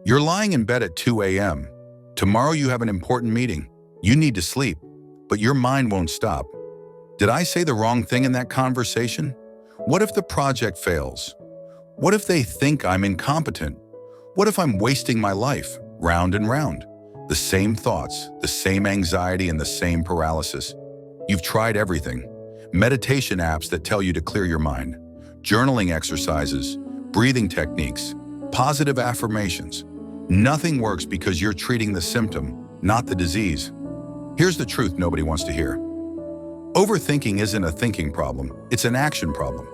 You're lying in bed at 2 a.m. Tomorrow you have an important meeting. You need to sleep, but your mind won't stop. Did I say the wrong thing in that conversation? What if the project fails? What if they think I'm incompetent? What if I'm wasting my life, round and round? The same thoughts, the same anxiety, and the same paralysis. You've tried everything. Meditation apps that tell you to clear your mind, journaling exercises, breathing techniques, positive affirmations. Nothing works because you're treating the symptom, not the disease. Here's the truth nobody wants to hear. Overthinking isn't a thinking problem, it's an action problem.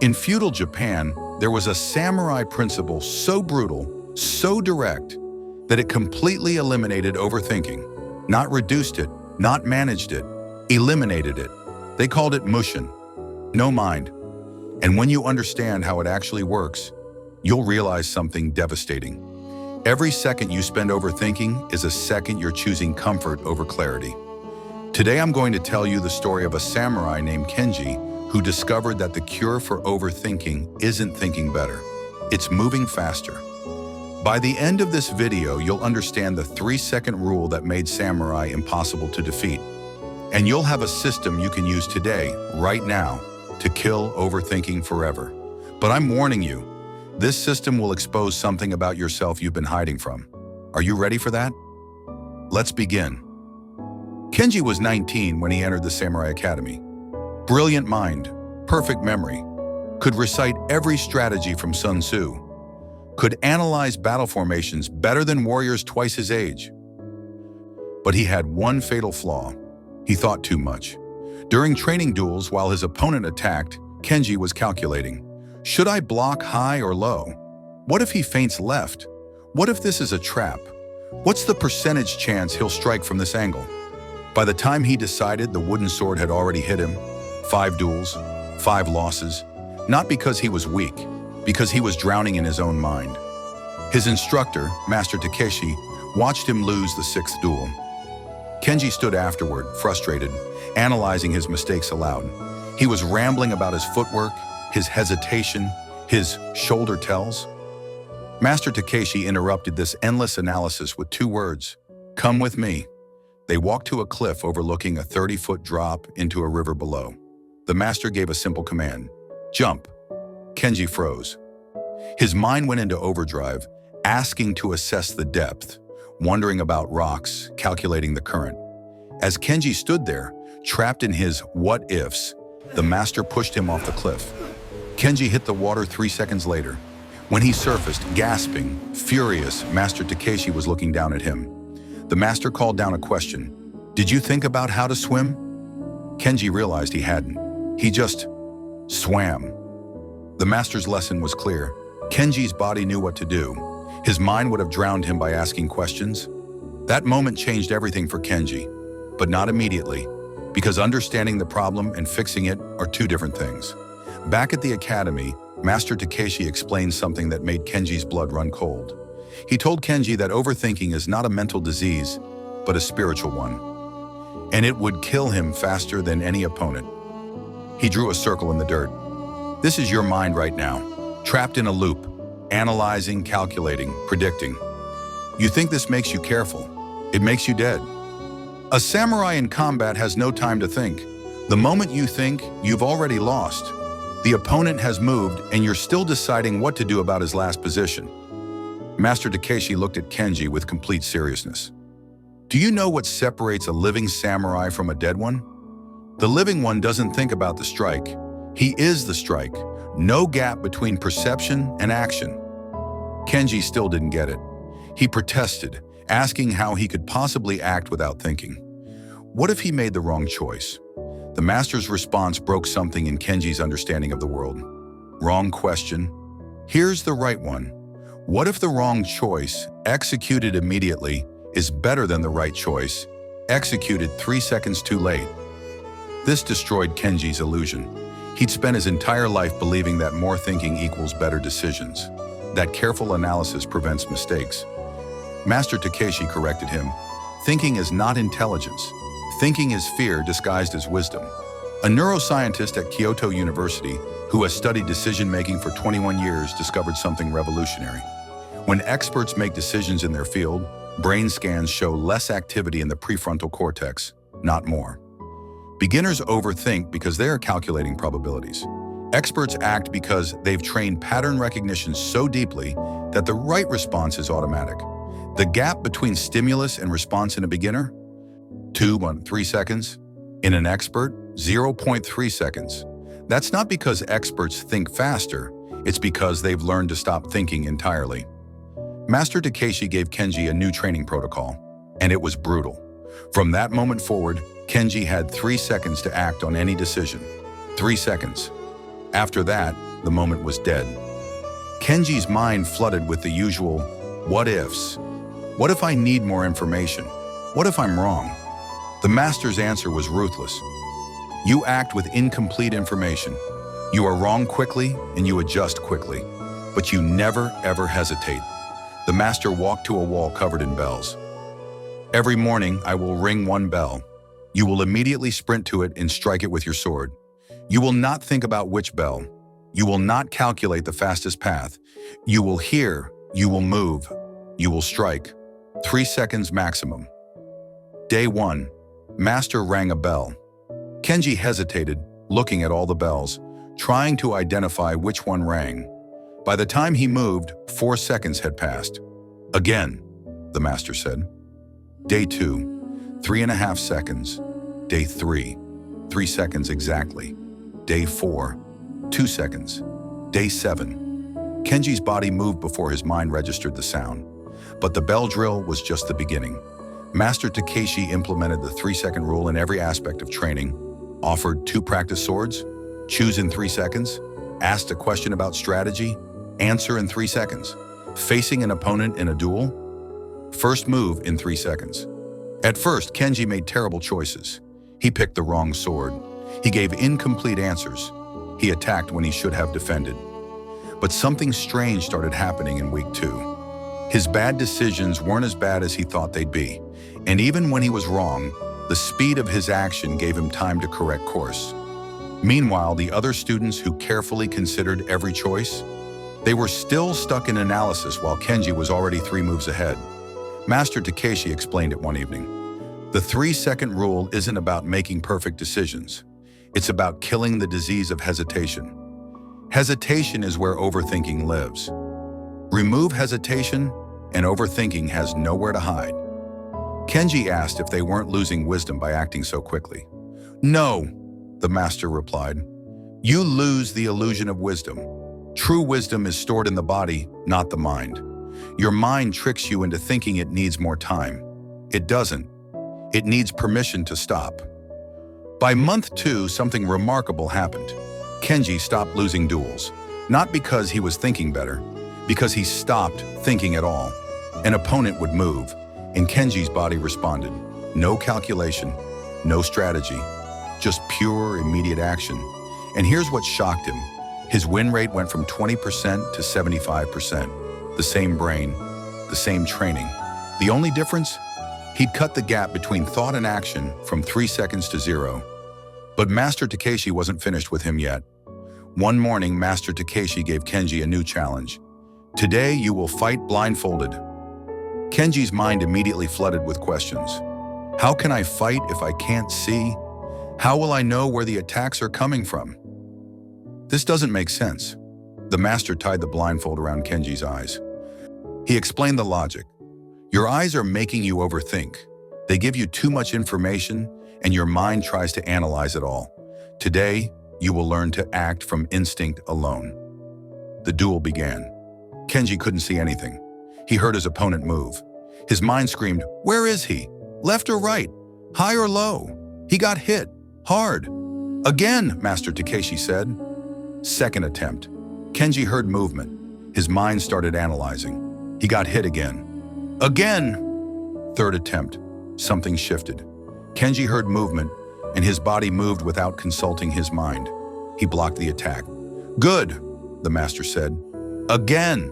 In feudal Japan, there was a samurai principle so brutal, so direct, that it completely eliminated overthinking. Not reduced it, not managed it, eliminated it. They called it MUSHIN, no mind. And when you understand how it actually works, you'll realize something devastating. Every second you spend overthinking is a second you're choosing comfort over clarity. Today I'm going to tell you the story of a samurai named Kenji who discovered that the cure for overthinking isn't thinking better, it's moving faster. By the end of this video, you'll understand the 3-second rule that made samurai impossible to defeat. And you'll have a system you can use today, right now, to kill overthinking forever. But I'm warning you, this system will expose something about yourself you've been hiding from. Are you ready for that? Let's begin. Kenji was 19 when he entered the Samurai Academy. Brilliant mind, perfect memory, could recite every strategy from Sun Tzu, could analyze battle formations better than warriors twice his age. But he had one fatal flaw. He thought too much. During training duels, while his opponent attacked, Kenji was calculating. Should I block high or low? What if he feints left? What if this is a trap? What's the percentage chance he'll strike from this angle? By the time he decided, the wooden sword had already hit him. 5 duels, 5 losses. Not because he was weak, because he was drowning in his own mind. His instructor, Master Takeshi, watched him lose the 6th duel. Kenji stood afterward, frustrated, analyzing his mistakes aloud. He was rambling about his footwork, his hesitation, his shoulder tells. Master Takeshi interrupted this endless analysis with 2 words, "Come with me." They walked to a cliff overlooking a 30-foot drop into a river below. The master gave a simple command, "Jump." Kenji froze. His mind went into overdrive, asking to assess the depth, wondering about rocks, calculating the current. As Kenji stood there, trapped in his what-ifs, the master pushed him off the cliff. Kenji hit the water 3 seconds later. When he surfaced, gasping, furious, Master Takeshi was looking down at him. The master called down a question. "Did you think about how to swim?" Kenji realized he hadn't. He just swam. The master's lesson was clear. Kenji's body knew what to do. His mind would have drowned him by asking questions. That moment changed everything for Kenji, but not immediately, because understanding the problem and fixing it are 2 different things. Back at the academy, Master Takeshi explained something that made Kenji's blood run cold. He told Kenji that overthinking is not a mental disease, but a spiritual one. And it would kill him faster than any opponent. He drew a circle in the dirt. This is your mind right now, trapped in a loop, analyzing, calculating, predicting. You think this makes you careful. It makes you dead. A samurai in combat has no time to think. The moment you think, you've already lost. The opponent has moved, and you're still deciding what to do about his last position. Master Takeshi looked at Kenji with complete seriousness. Do you know what separates a living samurai from a dead one? The living one doesn't think about the strike. He is the strike. No gap between perception and action. Kenji still didn't get it. He protested, asking how he could possibly act without thinking. What if he made the wrong choice? The master's response broke something in Kenji's understanding of the world. Wrong question. Here's the right one. What if the wrong choice, executed immediately, is better than the right choice, executed 3 seconds too late? This destroyed Kenji's illusion. He'd spent his entire life believing that more thinking equals better decisions, that careful analysis prevents mistakes. Master Takeshi corrected him. Thinking is not intelligence. Thinking is fear disguised as wisdom. A neuroscientist at Kyoto University, who has studied decision-making for 21 years, discovered something revolutionary. When experts make decisions in their field, brain scans show less activity in the prefrontal cortex, not more. Beginners overthink because they are calculating probabilities. Experts act because they've trained pattern recognition so deeply that the right response is automatic. The gap between stimulus and response in a beginner? 2.3 seconds. In an expert, 0.3 seconds. That's not because experts think faster, it's because they've learned to stop thinking entirely. Master Takeshi gave Kenji a new training protocol, and it was brutal. From that moment forward, Kenji had 3 seconds to act on any decision. 3 seconds. After that, the moment was dead. Kenji's mind flooded with the usual what-ifs. What if I need more information? What if I'm wrong? The master's answer was ruthless. You act with incomplete information. You are wrong quickly and you adjust quickly, but you never ever hesitate. The master walked to a wall covered in bells. Every morning, I will ring one bell. You will immediately sprint to it and strike it with your sword. You will not think about which bell. You will not calculate the fastest path. You will hear, you will move, you will strike. 3 seconds maximum. Day 1. Master rang a bell. Kenji hesitated, looking at all the bells, trying to identify which one rang. By the time he moved, 4 seconds had passed. Again, the master said. Day 2. 3.5 seconds. Day 3. 3 seconds exactly. Day 4. 2 seconds. Day 7. Kenji's body moved before his mind registered the sound. But the bell drill was just the beginning. Master Takeshi implemented the 3-second rule in every aspect of training, offered 2 practice swords, choose in 3 seconds, asked a question about strategy, answer in 3 seconds, facing an opponent in a duel, first move in 3 seconds. At first, Kenji made terrible choices. He picked the wrong sword. He gave incomplete answers. He attacked when he should have defended. But something strange started happening in week 2. His bad decisions weren't as bad as he thought they'd be. And even when he was wrong, the speed of his action gave him time to correct course. Meanwhile, the other students who carefully considered every choice, they were still stuck in analysis while Kenji was already 3 moves ahead. Master Takeshi explained it one evening. The 3-second rule isn't about making perfect decisions. It's about killing the disease of hesitation. Hesitation is where overthinking lives. Remove hesitation, and overthinking has nowhere to hide. Kenji asked if they weren't losing wisdom by acting so quickly. No, the master replied. You lose the illusion of wisdom. True wisdom is stored in the body, not the mind. Your mind tricks you into thinking it needs more time. It doesn't. It needs permission to stop. By month 2, something remarkable happened. Kenji stopped losing duels, not because he was thinking better, because he stopped thinking at all. An opponent would move, and Kenji's body responded. No calculation, no strategy, just pure, immediate action. And here's what shocked him. His win rate went from 20% to 75%. The same brain, the same training. The only difference? He'd cut the gap between thought and action from 3 seconds to 0. But Master Takeshi wasn't finished with him yet. One morning, Master Takeshi gave Kenji a new challenge. Today, you will fight blindfolded. Kenji's mind immediately flooded with questions. How can I fight if I can't see? How will I know where the attacks are coming from? This doesn't make sense. The master tied the blindfold around Kenji's eyes. He explained the logic. Your eyes are making you overthink. They give you too much information, and your mind tries to analyze it all. Today, you will learn to act from instinct alone. The duel began. Kenji couldn't see anything. He heard his opponent move. His mind screamed, where is he? Left or right? High or low? He got hit. Hard. Again, Master Takeshi said. Second attempt. Kenji heard movement. His mind started analyzing. He got hit again. Again! Third attempt. Something shifted. Kenji heard movement, and his body moved without consulting his mind. He blocked the attack. Good, the master said. Again!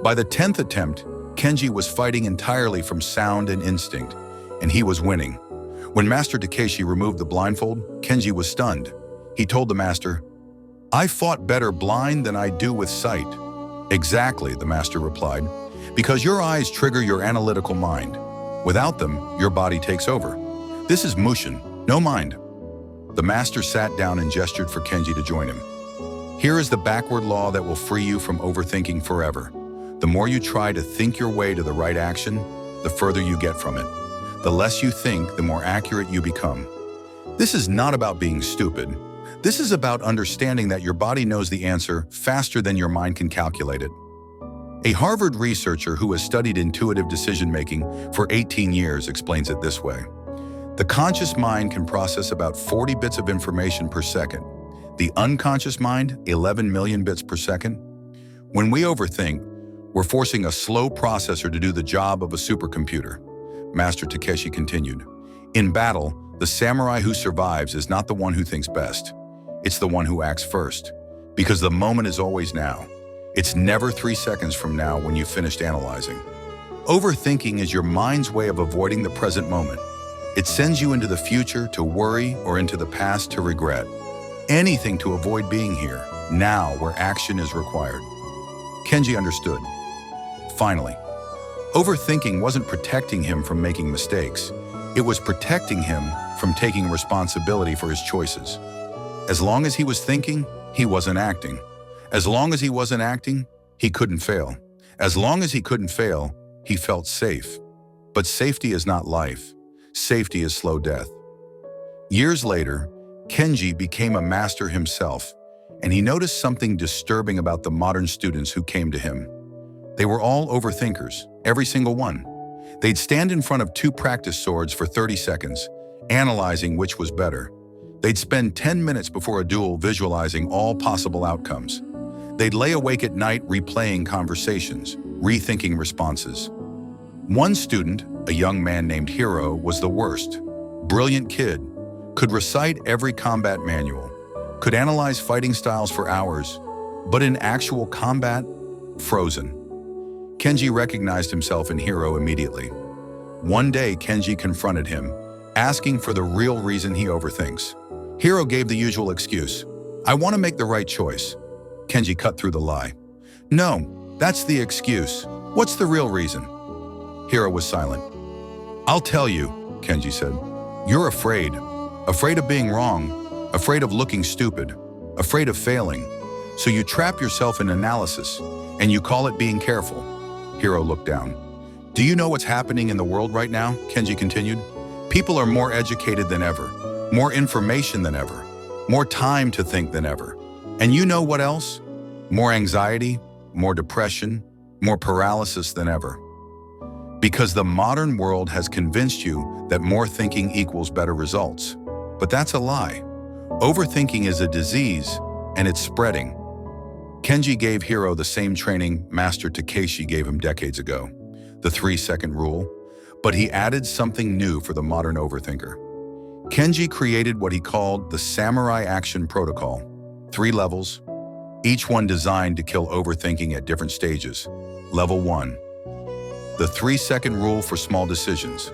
By the 10th attempt, Kenji was fighting entirely from sound and instinct, and he was winning. When Master Takeshi removed the blindfold, Kenji was stunned. He told the master, I fought better blind than I do with sight. Exactly, the master replied, because your eyes trigger your analytical mind. Without them, your body takes over. This is MUSHIN, no mind. The master sat down and gestured for Kenji to join him. Here is the backward law that will free you from overthinking forever. The more you try to think your way to the right action, the further you get from it. The less you think, the more accurate you become. This is not about being stupid. This is about understanding that your body knows the answer faster than your mind can calculate it. A Harvard researcher who has studied intuitive decision-making for 18 years explains it this way. The conscious mind can process about 40 bits of information per second. The unconscious mind, 11 million bits per second. When we overthink, we're forcing a slow processor to do the job of a supercomputer. Master Takeshi continued. In battle, the samurai who survives is not the one who thinks best. It's the one who acts first. Because the moment is always now. It's never 3 seconds from now when you've finished analyzing. Overthinking is your mind's way of avoiding the present moment. It sends you into the future to worry or into the past to regret. Anything to avoid being here, now where action is required. Kenji understood. Finally, overthinking wasn't protecting him from making mistakes. It was protecting him from taking responsibility for his choices. As long as he was thinking, he wasn't acting. As long as he wasn't acting, he couldn't fail. As long as he couldn't fail, he felt safe. But safety is not life. Safety is slow death. Years later, Kenji became a master himself, and he noticed something disturbing about the modern students who came to him. They were all overthinkers, every single one. They'd stand in front of 2 practice swords for 30 seconds, analyzing which was better. They'd spend 10 minutes before a duel visualizing all possible outcomes. They'd lay awake at night replaying conversations, rethinking responses. One student, a young man named Hiro, was the worst. Brilliant kid, could recite every combat manual, could analyze fighting styles for hours, but in actual combat, frozen. Kenji recognized himself in Hiro immediately. One day, Kenji confronted him, asking for the real reason he overthinks. Hiro gave the usual excuse. I want to make the right choice. Kenji cut through the lie. No, that's the excuse. What's the real reason? Hiro was silent. I'll tell you, Kenji said. You're afraid. Afraid of being wrong. Afraid of looking stupid. Afraid of failing. So you trap yourself in analysis, and you call it being careful. Hiro looked down. Do you know what's happening in the world right now? Kenji continued. People are more educated than ever. More information than ever. More time to think than ever. And you know what else? More anxiety, more depression, more paralysis than ever. Because the modern world has convinced you that more thinking equals better results. But that's a lie. Overthinking is a disease, and it's spreading. Kenji gave Hiro the same training Master Takeshi gave him decades ago, the 3-second rule, but he added something new for the modern overthinker. Kenji created what he called the Samurai Action Protocol, 3 levels, each one designed to kill overthinking at different stages. Level 1, the 3-second rule for small decisions.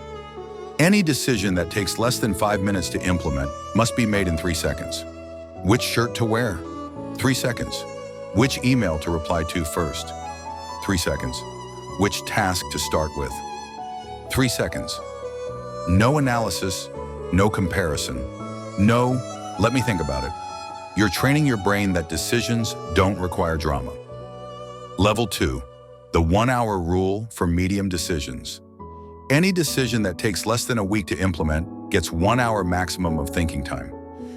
Any decision that takes less than 5 minutes to implement must be made in 3 seconds. Which shirt to wear? 3 seconds. Which email to reply to first? 3 seconds. Which task to start with? 3 seconds. No analysis, no comparison. No, let me think about it. You're training your brain that decisions don't require drama. Level 2, the 1-hour rule for medium decisions. Any decision that takes less than a week to implement gets 1 hour maximum of thinking time.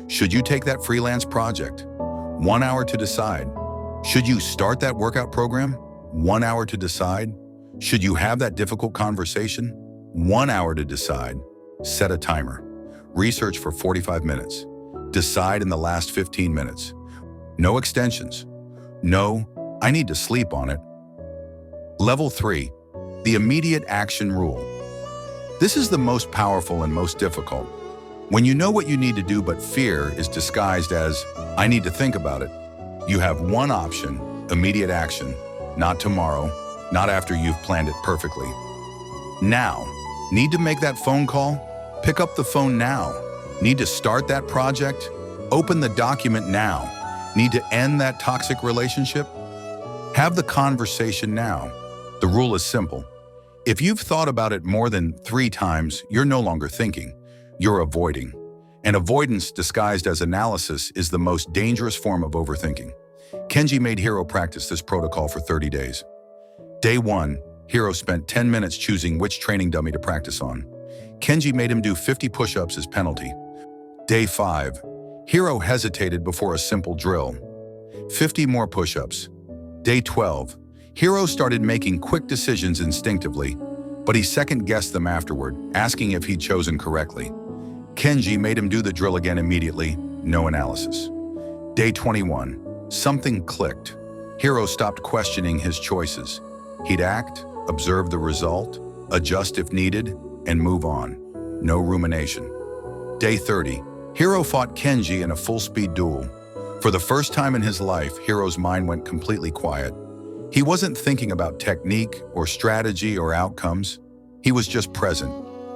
Should you take that freelance project? 1 hour to decide. Should you start that workout program? 1 hour to decide. Should you have that difficult conversation? 1 hour to decide. Set a timer. Research for 45 minutes. Decide in the last 15 minutes. No extensions. No, I need to sleep on it. Level 3, the immediate action rule. This is the most powerful and most difficult. When you know what you need to do but fear is disguised as, I need to think about it, you have one option, immediate action, not tomorrow, not after you've planned it perfectly. Now, need to make that phone call? Pick up the phone now. Need to start that project? Open the document now. Need to end that toxic relationship? Have the conversation now. The rule is simple. If you've thought about it more than 3 times, you're no longer thinking, you're avoiding. And avoidance disguised as analysis is the most dangerous form of overthinking. Kenji made Hiro practice this protocol for 30 days. Day 1, Hiro spent 10 minutes choosing which training dummy to practice on. Kenji made him do 50 push-ups as penalty. Day 5, Hiro hesitated before a simple drill. 50 more push-ups. Day 12, Hiro started making quick decisions instinctively, but he second-guessed them afterward, asking if he'd chosen correctly. Kenji made him do the drill again immediately, no analysis. Day 21, something clicked. Hiro stopped questioning his choices. He'd act, observe the result, adjust if needed, and move on. No rumination. Day 30, Hiro fought Kenji in a full-speed duel. For the first time in his life, Hiro's mind went completely quiet. He wasn't thinking about technique or strategy or outcomes. He was just present,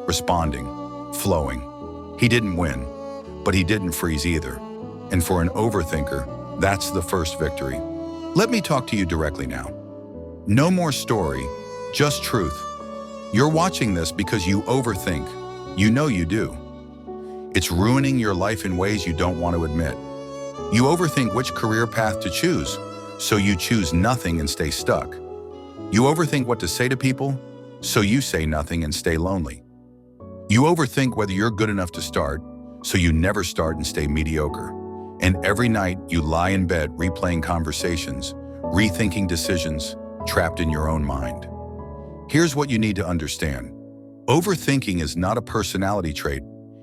responding, flowing. He didn't win, but he didn't freeze either. And for an overthinker, that's the first victory. Let me talk to you directly now. No more story, just truth. You're watching this because you overthink. You know you do. It's ruining your life in ways you don't want to admit. You overthink which career path to choose, so you choose nothing and stay stuck. You overthink what to say to people, so you say nothing and stay lonely. You overthink whether you're good enough to start, so you never start and stay mediocre. And every night you lie in bed replaying conversations, rethinking decisions, trapped in your own mind. Here's what you need to understand. Overthinking is not a personality trait.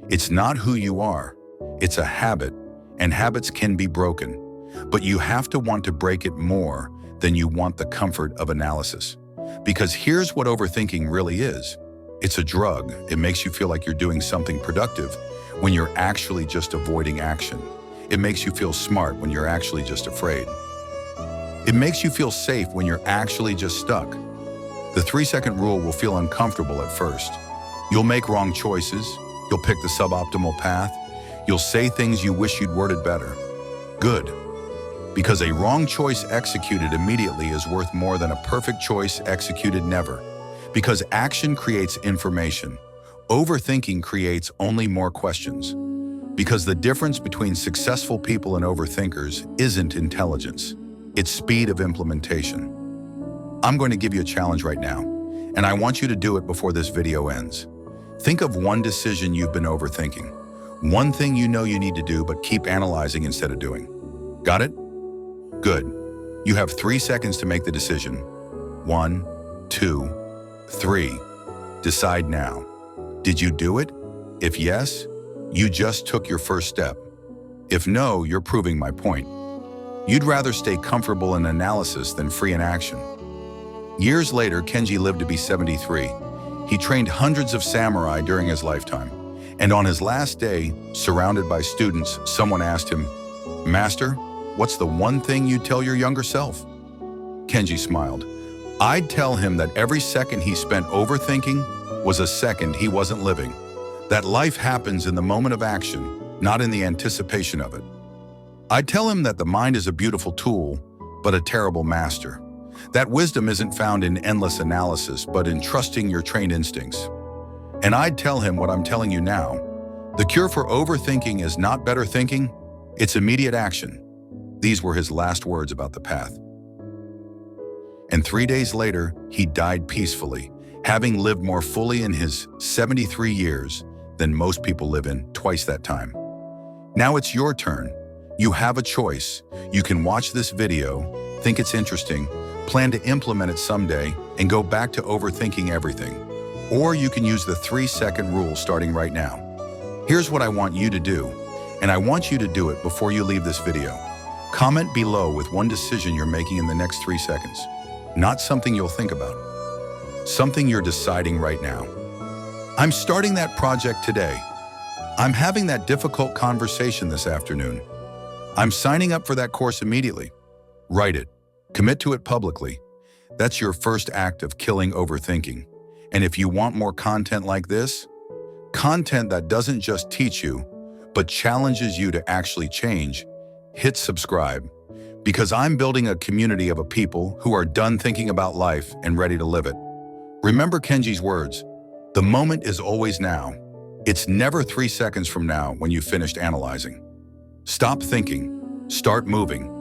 It's not who you are. It's a habit, and habits can be broken. But you have to want to break it more than you want the comfort of analysis. Because here's what overthinking really is. It's a drug. It makes you feel like you're doing something productive when you're actually just avoiding action. It makes you feel smart when you're actually just afraid. It makes you feel safe when you're actually just stuck. The 3-second rule will feel uncomfortable at first. You'll make wrong choices. You'll pick the suboptimal path. You'll say things you wish you'd worded better. Good. Because a wrong choice executed immediately is worth more than a perfect choice executed never. Because action creates information. Overthinking creates only more questions. Because the difference between successful people and overthinkers isn't intelligence. It's speed of implementation. I'm going to give you a challenge right now, and I want you to do it before this video ends. Think of one decision you've been overthinking. One thing you know you need to do but keep analyzing instead of doing. Got it? Good. You have 3 seconds to make the decision. 1, 2, 3. Decide now. Did you do it? If yes, you just took your first step. If no, you're proving my point. You'd rather stay comfortable in analysis than free in action. Years later, Kenji lived to be 73. He trained hundreds of samurai during his lifetime. And on his last day, surrounded by students, someone asked him, "Master, what's the one thing you'd tell your younger self?" Kenji smiled. "I'd tell him that every second he spent overthinking was a second he wasn't living. That life happens in the moment of action, not in the anticipation of it. I'd tell him that the mind is a beautiful tool, but a terrible master. That wisdom isn't found in endless analysis, but in trusting your trained instincts. And I'd tell him what I'm telling you now. The cure for overthinking is not better thinking, it's immediate action." These were his last words about the path. And 3 days later, he died peacefully, having lived more fully in his 73 years than most people live in twice that time. Now it's your turn. You have a choice. You can watch this video, think it's interesting, plan to implement it someday, and go back to overthinking everything. Or you can use the 3-second rule starting right now. Here's what I want you to do, and I want you to do it before you leave this video. Comment below with one decision you're making in the next 3 seconds. Not something you'll think about. Something you're deciding right now. I'm starting that project today. I'm having that difficult conversation this afternoon. I'm signing up for that course immediately. Write it. Commit to it publicly. That's your first act of killing overthinking. And if you want more content like this, content that doesn't just teach you, but challenges you to actually change, hit subscribe. Because I'm building a community of a people who are done thinking about life and ready to live it. Remember Kenji's words, the moment is always now. It's never 3 seconds from now when you've finished analyzing. Stop thinking, start moving,